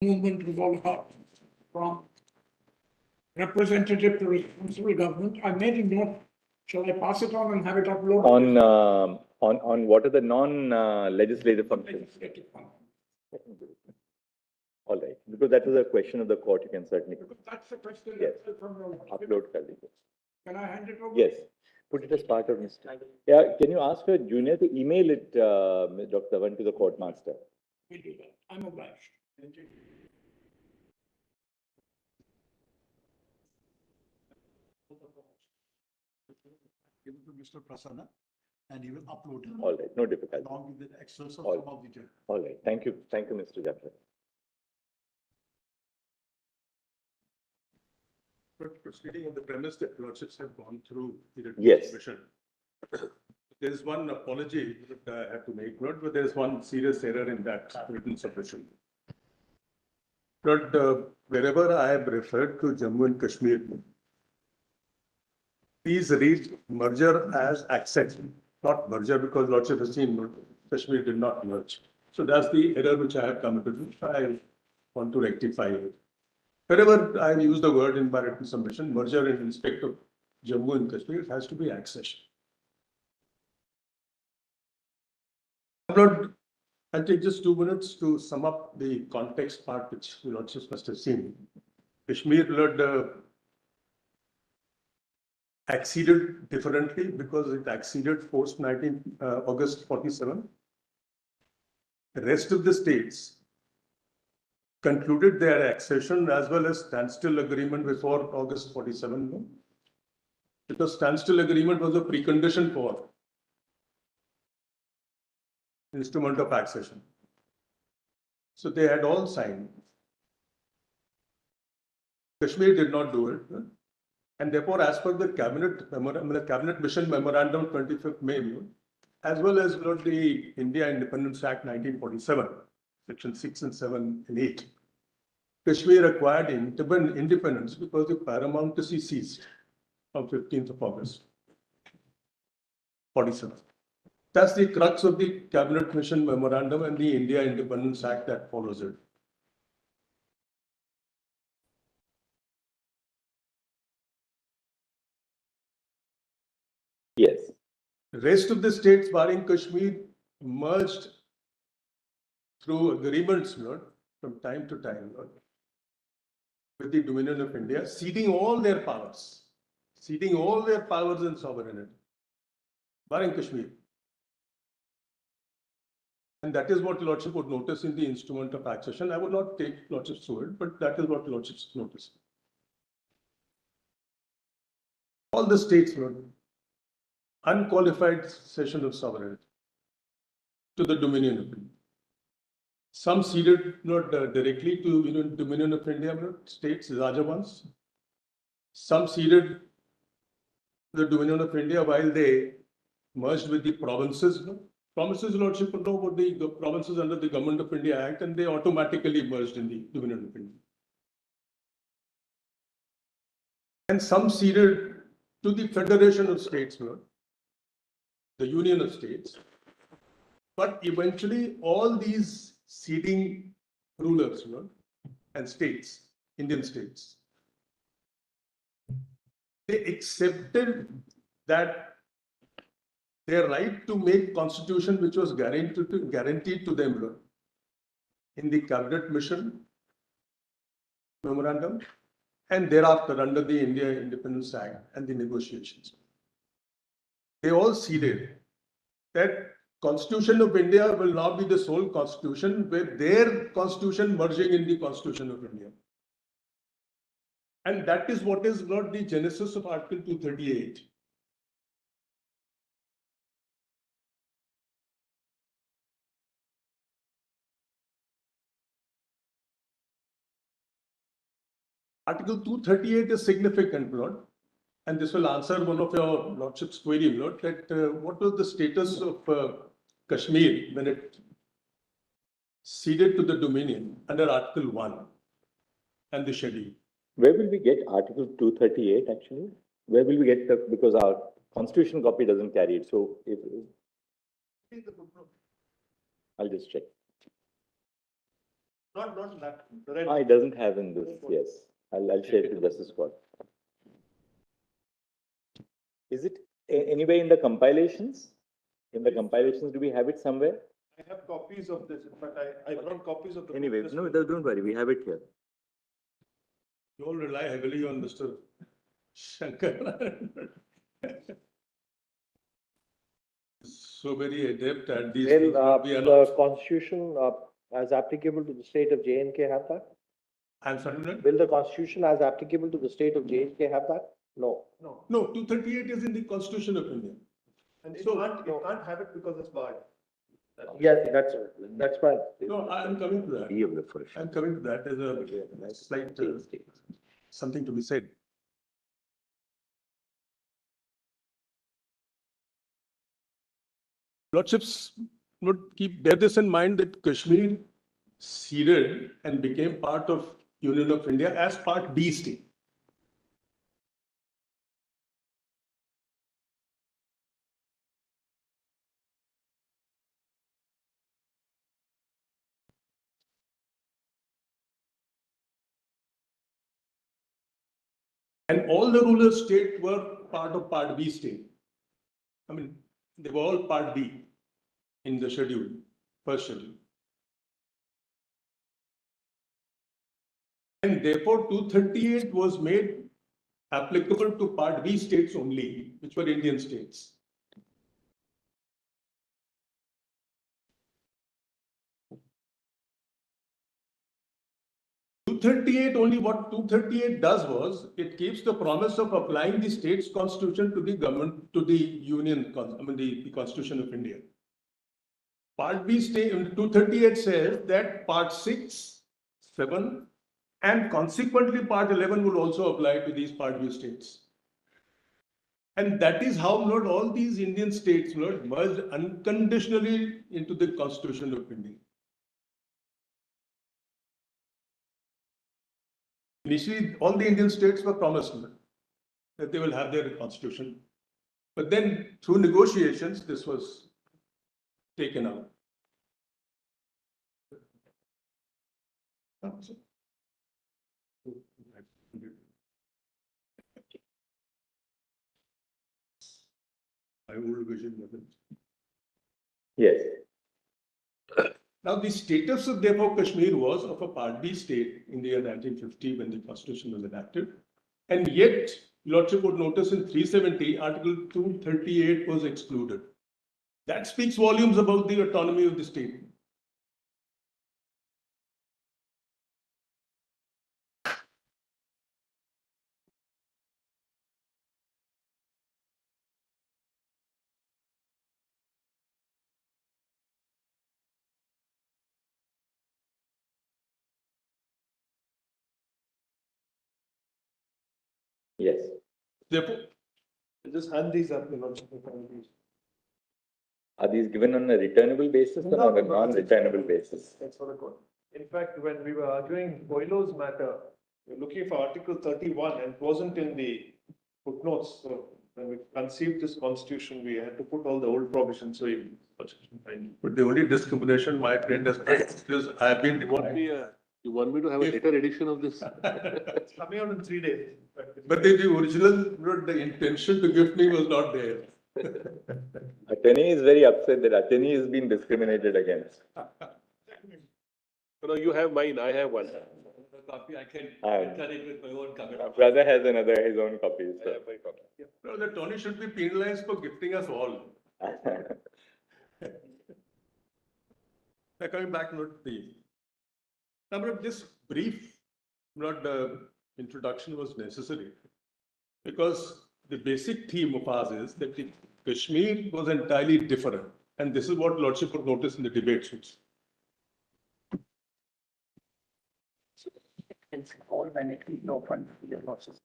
movement was all about, from representative to responsible government. I made a note. Shall I pass it on and have it uploaded? On what are the non-legislative functions? Legislative function. All right, because that was a question of the court, you can certainly. Because that's the question. Yes. From your Upload. Can I hand it over? Yes. Put it as part of Mr. Yeah, can you ask your junior to email it, Dr. Dhawan, to the court master? We'll do that. I'm obliged. Thank you. Give it to Mr. Prasanna and he will upload it. All right, no difficulty. Along with the extras of All some of the judges. All right, thank you, Mr. Jaffer. But proceeding on the premise that lordships have gone through the Yes. submission, there is one apology that I have to make, not but there is one serious error in that written submission. But wherever I have referred to Jammu and Kashmir, please read merger as accession, not merger, because lordship has seen Kashmir did not merge. So that's the error which I have committed. I want to rectify it. Wherever I use the word in my written submission, merger in respect of Jammu and Kashmir, it has to be accession. I'll take just 2 minutes to sum up the context part which the lordships must have seen. Kashmir acceded differently because it acceded post August 47. The rest of the states concluded their accession as well as standstill agreement before August 47. Because standstill agreement was a precondition for instrument of accession. So they had all signed. Kashmir did not do it. And therefore, as per the cabinet mission memorandum 25th May, as well as the India Independence Act 1947, section 6 and 7 and 8, Kashmir acquired independence because the paramountcy ceased on 15th of August 47. That's the crux of the cabinet mission memorandum and the India Independence Act that follows it. Yes. The rest of the states barring Kashmir merged through agreements from time to time with the Dominion of India, ceding all their powers and sovereignty, barring Kashmir. And that is what Lordship would notice in the instrument of accession. I would not take Lordships through it, but that is what Lordships notice. All the states, unqualified cession of sovereignty to the Dominion of India. Some ceded not directly to Dominion of India states, Rajavans. Some ceded the Dominion of India while they merged with the provinces. Provinces, Lordship would know about the provinces under the Government of India Act, and they automatically merged in the Dominion of India. And some ceded to the Federation of States, the Union of States. But eventually, all these ceding rulers and states, Indian states, they accepted that their right to make constitution, which was guaranteed to them in the cabinet mission memorandum, and thereafter under the India Independence Act and the negotiations. They all ceded that Constitution of India will not be the sole constitution, with their constitution merging in the Constitution of India. And that is what is not the genesis of Article 238. Article 238 is significant, and this will answer one of your Lordship's query, that what was the status of Kashmir when it ceded to the Dominion under Article 1 and the schedule. Where will we get Article 238 actually? Where will we get because our constitution copy doesn't carry it. So I'll just check. Not that. The red. It doesn't have in this, yes. I'll share it with Justice Squad. Is it anywhere in the compilations? In the compilations, do we have it somewhere? I have copies of this, but I brought copies of the. Anyway, book. no, don't worry, we have it here. You all rely heavily on Mr. Shankar. So very adept at these things. Will but we are the not. constitution as applicable to the state of J&K have that? I'm sorry, no? Will the constitution as applicable to the state of J&K have that? No. No, No, 238 is in the Constitution of India. and So- it can't have it because it's barred. Yeah, that's fine. No, I'm coming to that. B of the first. I'm coming to that as a slight, something to be said. Lordships would bear this in mind that Kashmir ceded and became part of Union of India as Part B state. And all the ruler states were part of Part B state. I mean, they were all Part B in the schedule, first schedule. And therefore, 238 was made applicable to Part B states only, which were Indian states. Only what 238 does was, it keeps the promise of applying the state's constitution to the government, to the union, the Constitution of India. Part B state, 238 says that Part 6, 7, and consequently Part 11 would also apply to these Part B states. And that is how not all these Indian states merged unconditionally into the Constitution of India. Initially, all the Indian states were promised that they will have their constitution. But then through negotiations, this was taken out. My old vision. Yes. Now, the status of therefore Kashmir was of a Part B state in the year 1950 when the constitution was enacted. And yet, Lordship would notice in 370, Article 238 was excluded. That speaks volumes about the autonomy of the state. Yes. Therefore, Just hand these up, Are these given on a returnable basis or on a non-returnable basis? That's what I got. In fact, when we were arguing Boileau's matter, we were looking for Article 31 and it wasn't in the footnotes. So when we conceived this constitution, we had to put all the old provisions. So but the only discrimination my friend has is I have been You want me to have a later edition of this? it's coming out in 3 days. But the original, the intention to gift me was not there. Attorney is very upset that attorney is being discriminated against. No, you have mine, I have one. The copy I can Um, enter it with my own comment. Brother has his own copy. I So. have my copy. No, the Tony should be penalized for gifting us all. Now coming back to the number of this brief introduction was necessary because the basic theme of ours is that the Kashmir was entirely different, and this is what Lordship would notice in the debates. It's all when it is open to the losses.